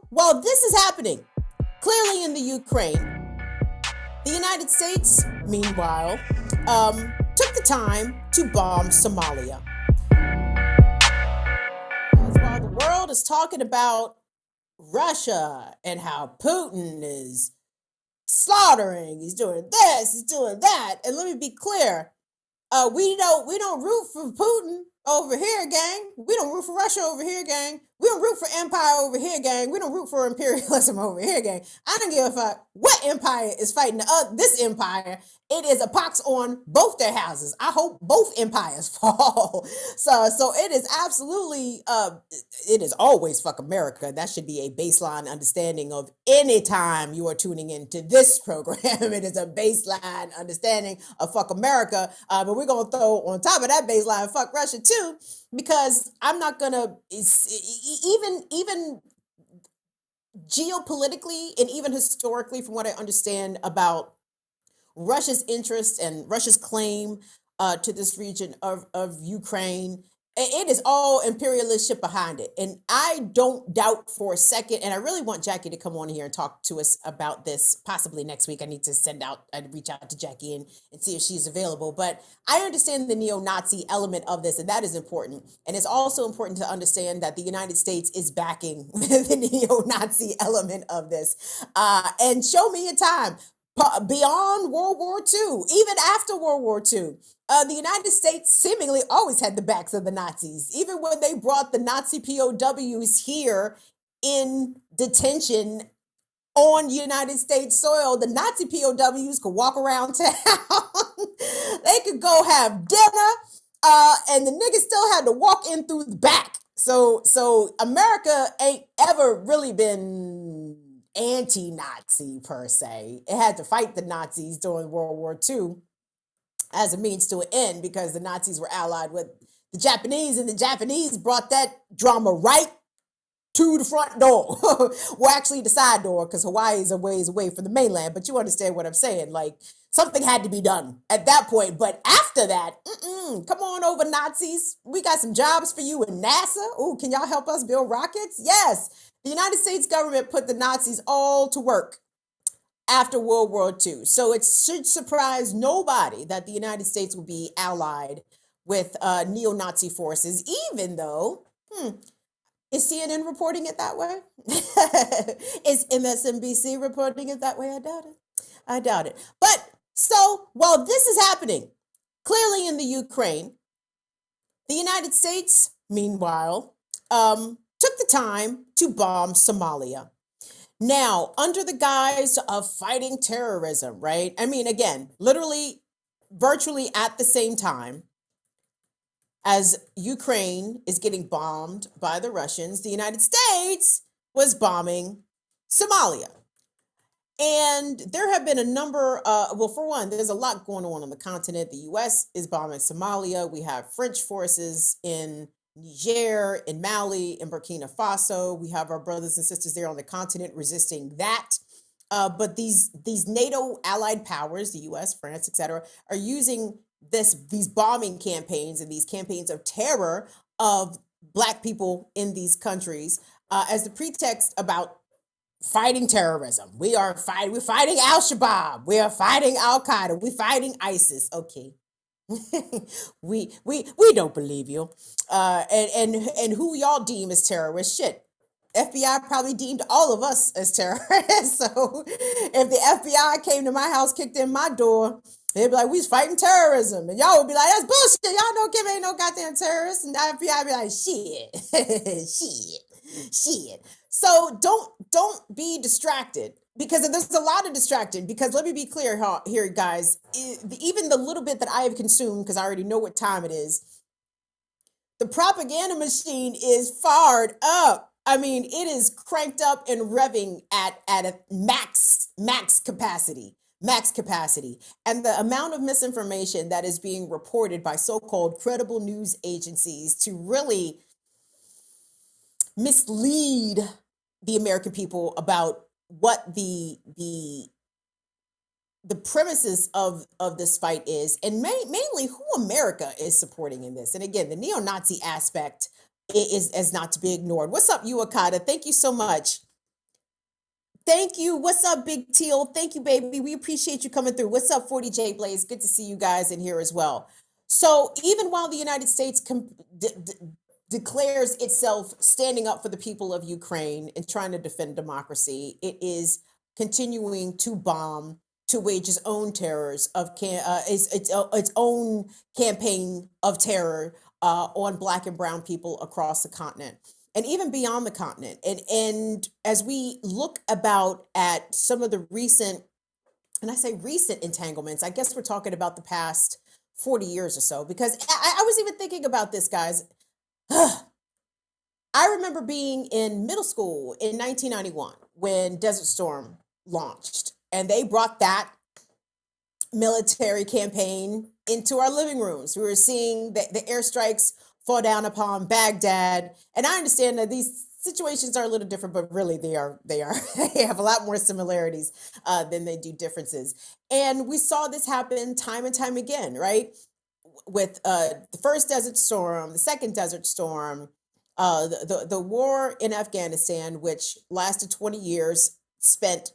while this is happening, clearly in the Ukraine, the United States, meanwhile, took the time to bomb Somalia. While the world is talking about Russia and how Putin is slaughtering, he's doing this, he's doing that, and let me be clear, we don't root for Putin over here, gang. We don't root for Russia over here, gang. We don't root for empire over here, gang. We don't root for imperialism over here, gang. I don't give a fuck what empire is fighting this empire. It is a pox on both their houses. I hope both empires fall. So it is absolutely it is always fuck America. That should be a baseline understanding of any time you are tuning into this program. It is a baseline understanding of fuck America. But we're gonna throw on top of that baseline fuck Russia too, because I'm not gonna even geopolitically and even historically, from what I understand about Russia's interest and Russia's claim to this region of Ukraine. It is all imperialist shit behind it. And I don't doubt for a second, and I really want Jackie to come on here and talk to us about this possibly next week. I need to reach out to Jackie and see if she's available. But I understand the neo-Nazi element of this, and that is important. And it's also important to understand that the United States is backing the neo-Nazi element of this. And show me a time beyond World War II, even after World War II. The United States seemingly always had the backs of the Nazis. Even when they brought the Nazi POWs here in detention on United States soil, the Nazi POWs could walk around town. They could go have dinner, and the niggas still had to walk in through the back. So America ain't ever really been anti-Nazi per se. It had to fight the Nazis during World War II as a means to an end, because the Nazis were allied with the Japanese, and the Japanese brought that drama right to the front door. Well, actually the side door, because Hawaii is a ways away from the mainland, but you understand what I'm saying. Like, something had to be done at that point. But after that, come on over, Nazis. We got some jobs for you in NASA. Oh, can y'all help us build rockets? Yes. The United States government put the Nazis all to work after World War II. So it should surprise nobody that the United States will be allied with neo-Nazi forces, even though, is CNN reporting it that way? Is MSNBC reporting it that way? I doubt it. I doubt it. But so while this is happening, clearly in the Ukraine, the United States, meanwhile, took the time to bomb Somalia. Now, under the guise of fighting terrorism, right? I mean, again, literally, virtually at the same time as Ukraine is getting bombed by the Russians, the United States was bombing Somalia. And there have been a number, well, for one, there's a lot going on the continent. The US is bombing Somalia. We have French forces in Niger, in Mali, in Burkina Faso. We have our brothers and sisters there on the continent resisting that. But these NATO allied powers, the US, France, etc., are using these bombing campaigns and these campaigns of terror of Black people in these countries as the pretext about fighting terrorism. We're fighting Al-Shabaab. We are fighting Al-Qaeda. We're fighting ISIS. Okay. we don't believe you. And who y'all deem as terrorists? Shit. FBI probably deemed all of us as terrorists. So if the FBI came to my house, kicked in my door, they'd be like, we's fighting terrorism. And y'all would be like, that's bullshit. Y'all know Kim ain't no goddamn terrorist. And the FBI be like, shit. So don't be distracted, because there's a lot of distracting. Because let me be clear here, guys. Even the little bit that I have consumed, because I already know what time it is, the propaganda machine is fired up. I mean, it is cranked up and revving at a max capacity. And the amount of misinformation that is being reported by so-called credible news agencies to really mislead the American people about what the premises of this fight is, and mainly who America is supporting in this. And again, the neo-Nazi aspect is not to be ignored. What's up, you Akata? Thank you so much Thank you. What's up, Big Teal? Thank you, baby. We appreciate you coming through. What's up, 40J Blaze? Good to see you guys in here as well. So, even while the United States declares itself standing up for the people of Ukraine and trying to defend democracy, it is continuing to bomb, to wage its own terrors of its own campaign of terror on Black and Brown people across the continent and even beyond the continent. And as we look about at some of the recent, and I say recent entanglements, I guess we're talking about the past 40 years or so, because I was even thinking about this, guys. I remember being in middle school in 1991 when Desert Storm launched, and they brought that military campaign into our living rooms. We were seeing the airstrikes fall down upon Baghdad, and I understand that these situations are a little different, but really they are they have a lot more similarities than they do differences. And we saw this happen time and time again, right? With the first Desert Storm, the second Desert Storm, the war in Afghanistan, which lasted 20 years, spent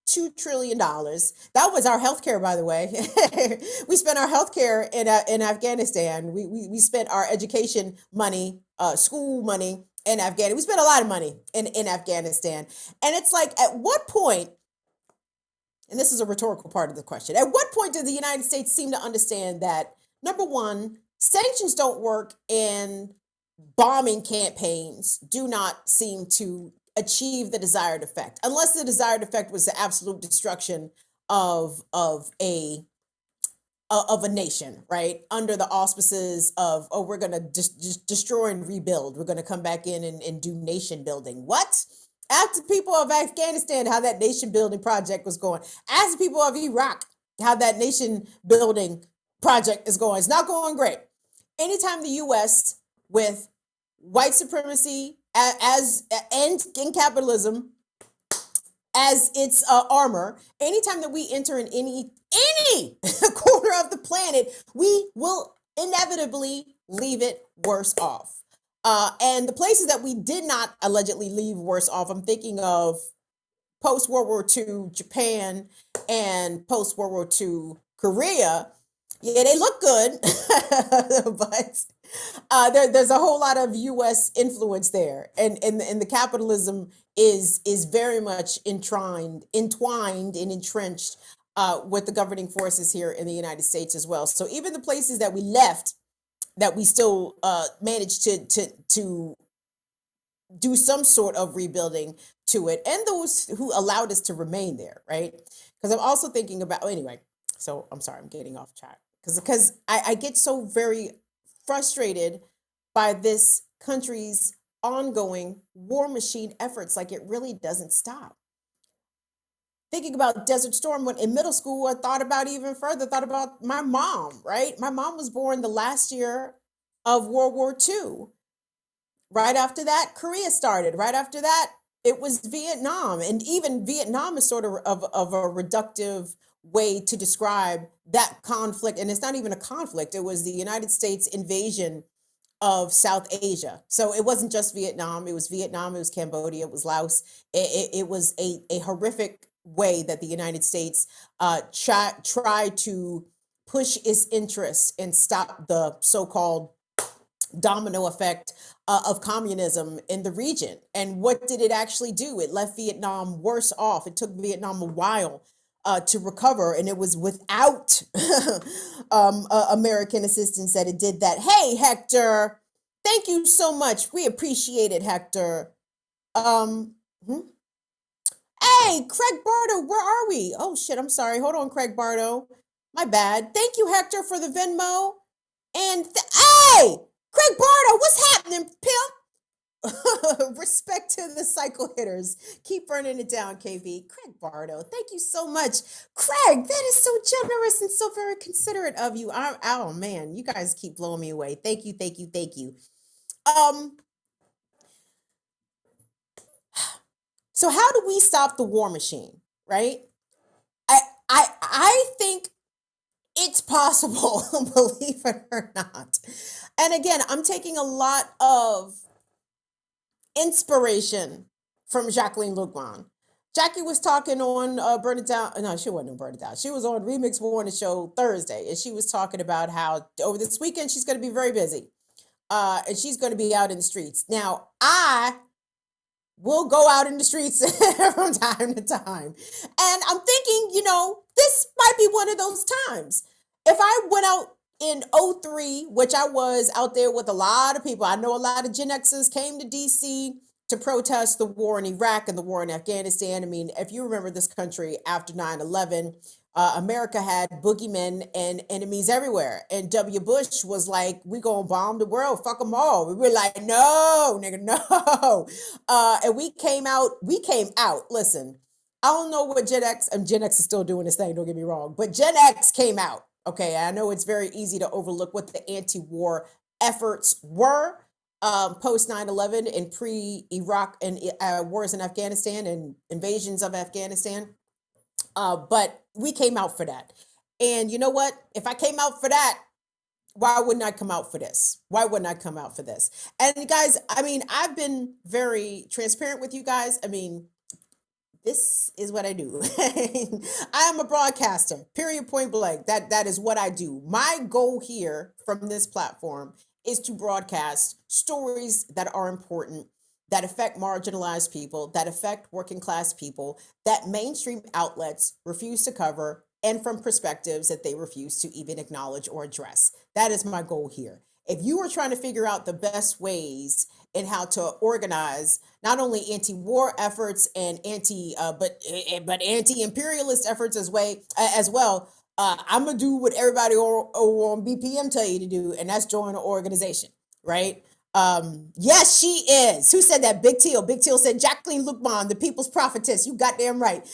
$2 trillion. That was our healthcare, by the way. We spent our healthcare in Afghanistan. We spent our education money, school money in Afghanistan. We spent a lot of money in Afghanistan. And it's like, at what point, and this is a rhetorical part of the question, at what point did the United States seem to understand that, number one, sanctions don't work and bombing campaigns do not seem to achieve the desired effect, unless the desired effect was the absolute destruction of a nation, right? Under the auspices of, oh, we're going to just destroy and rebuild. We're going to come back in and do nation building. What? Ask the people of Afghanistan how that nation building project was going. Ask the people of Iraq how that nation building project is going. It's not going great. Anytime the U.S. with white supremacy as and in capitalism as its armor, anytime that we enter in any corner of the planet, we will inevitably leave it worse off. And the places that we did not allegedly leave worse off, I'm thinking of post World War II Japan and post World War II Korea. Yeah, they look good, but there's a whole lot of U.S. influence there, and the capitalism is very much entwined and entrenched with the governing forces here in the United States as well. So even the places that we left, that we still managed to do some sort of rebuilding to it, and those who allowed us to remain there, right? Because I'm also thinking about, anyway. So I'm sorry, I'm getting off track because I get so very frustrated by this country's ongoing war machine efforts. Like, it really doesn't stop. Thinking about Desert Storm, when in middle school, I thought about even further, thought about my mom, right? My mom was born the last year of World War II. Right after that, Korea started. Right after that, it was Vietnam. And even Vietnam is sort of a reductive way to describe that conflict. And it's not even a conflict. It was the United States invasion of South Asia. So it wasn't just Vietnam. It was Vietnam. It was Cambodia. It was Laos. It was a horrific way that the United States tried to push its interests and stop the so-called domino effect of communism in the region. And what did it actually do? It left Vietnam worse off. It took Vietnam a while to recover, and it was without American assistance that it did that. Hey, Hector, thank you so much. We appreciate it, Hector. Hey, Craig Bardo, where are we? Oh, shit, I'm sorry. Hold on, Craig Bardo. My bad. Thank you, Hector, for the Venmo. And hey, Craig Bardo, what's happening, pimp? Respect to the cycle hitters. Keep burning it down, KV. Craig Bardo, thank you so much. Craig, that is so generous and so very considerate of you. Oh, man, you guys keep blowing me away. Thank you, thank you, thank you. So how do we stop the war machine, right? I think it's possible, believe it or not. And again, I'm taking a lot of inspiration from Jacqueline Legrand. Jackie was talking on Burn It Down. No, she wasn't on Burn It Down. She was on Remix Morning Show Thursday, and she was talking about how over this weekend she's going to be very busy, and she's going to be out in the streets. Now, I will go out in the streets from time to time, and I'm thinking, this might be one of those times. If I went out in '03, which I was out there with a lot of people, I know a lot of Gen Xers came to DC to protest the war in Iraq and the war in Afghanistan. I mean, if you remember this country after 9/11, America had boogeymen and enemies everywhere. And W. Bush was like, we gonna bomb the world, fuck them all. We were like, no, nigga, no. And we came out. Listen, I don't know what Gen X, and Gen X is still doing this thing, don't get me wrong, but Gen X came out. Okay, I know it's very easy to overlook what the anti-war efforts were post 9/11 and pre-Iraq and wars in Afghanistan and invasions of Afghanistan. But we came out for that. And you know what? If I came out for that, why wouldn't I come out for this? Why wouldn't I come out for this? And guys, I mean, I've been very transparent with you guys. I mean, this is what I do. I am a broadcaster, period, point blank. That is what I do. My goal here from this platform is to broadcast stories that are important, that affect marginalized people, that affect working class people, that mainstream outlets refuse to cover, and from perspectives that they refuse to even acknowledge or address. That is my goal here. If you are trying to figure out the best ways in how to organize not only anti-war efforts and but anti-imperialist efforts as well, I'm gonna do what everybody on BPM tell you to do, and that's join an organization, right? Yes, she is. Who said that? Big Teal. Big Teal said Jacqueline Lukman, the people's prophetess. You goddamn right.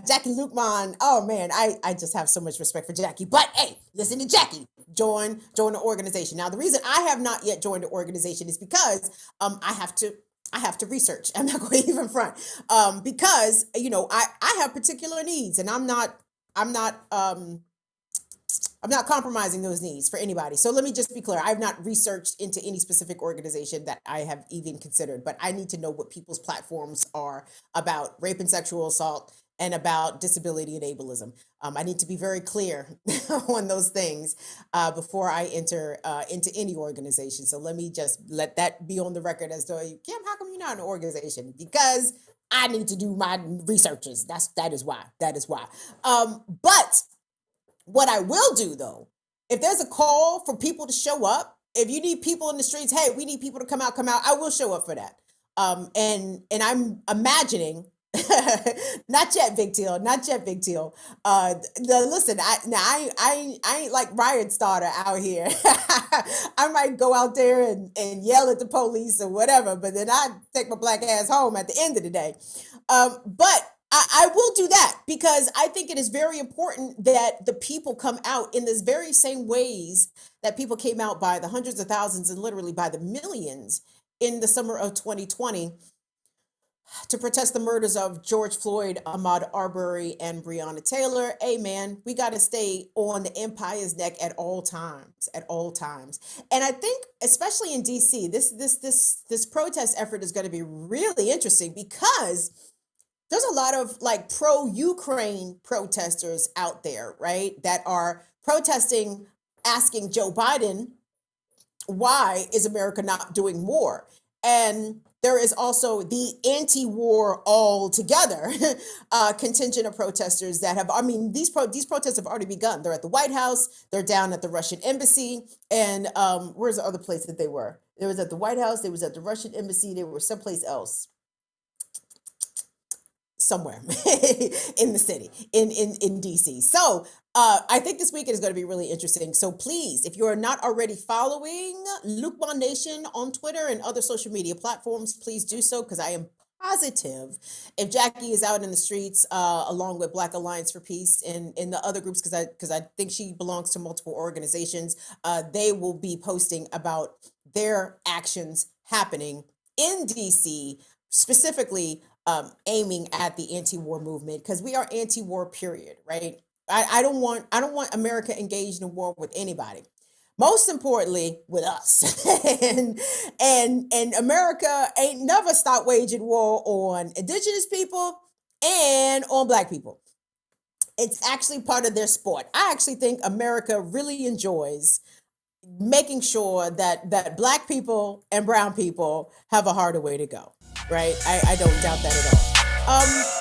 Jackie Lukman. Oh man, I just have so much respect for Jackie. But hey, listen to Jackie. Join the organization. Now, the reason I have not yet joined the organization is because I have to research. I'm not going to even front. Because I have particular needs, and I'm not compromising those needs for anybody. So let me just be clear. I've not researched into any specific organization that I have even considered, but I need to know what people's platforms are about rape and sexual assault and about disability and ableism. I need to be very clear on those things before I enter into any organization. So let me just let that be on the record as to, Kim, how come you're not in an organization? Because I need to do my researches. That is why. But what I will do, though, if there's a call for people to show up, if you need people in the streets, hey, we need people to come out, I will show up for that. And I'm imagining, not yet, Big Teal. Listen, I ain't like Riot Starter out here. I might go out there and yell at the police or whatever, but then I take my black ass home at the end of the day. But I will do that because I think it is very important that the people come out in this very same ways that people came out by the hundreds of thousands and literally by the millions in the summer of 2020 to protest the murders of George Floyd, Ahmaud Arbery, and Breonna Taylor. Hey, man, we got to stay on the empire's neck at all times. And I think, especially in DC, this protest effort is going to be really interesting because there's a lot of like pro-Ukraine protesters out there, right, that are protesting, asking Joe Biden, why is America not doing more? And there is also the anti-war altogether contingent of protesters that have, I mean, these protests have already begun. They're at the White House, they're down at the Russian embassy, and where's the other place that they were? They was at the White House, they was at the Russian embassy, they were someplace else. Somewhere in the city, in DC. So I think this weekend is going to be really interesting. So please, if you are not already following Lukman Nation on Twitter and other social media platforms, please do so, because I am positive if Jackie is out in the streets along with Black Alliance for Peace and in the other groups, because I think she belongs to multiple organizations, they will be posting about their actions happening in DC, specifically aiming at the anti-war movement, because we are anti-war, period, right? I don't want America engaged in war with anybody. Most importantly, with us. and America ain't never stopped waging war on indigenous people and on Black people. It's actually part of their sport. I actually think America really enjoys making sure that Black people and brown people have a harder way to go, right? I don't doubt that at all.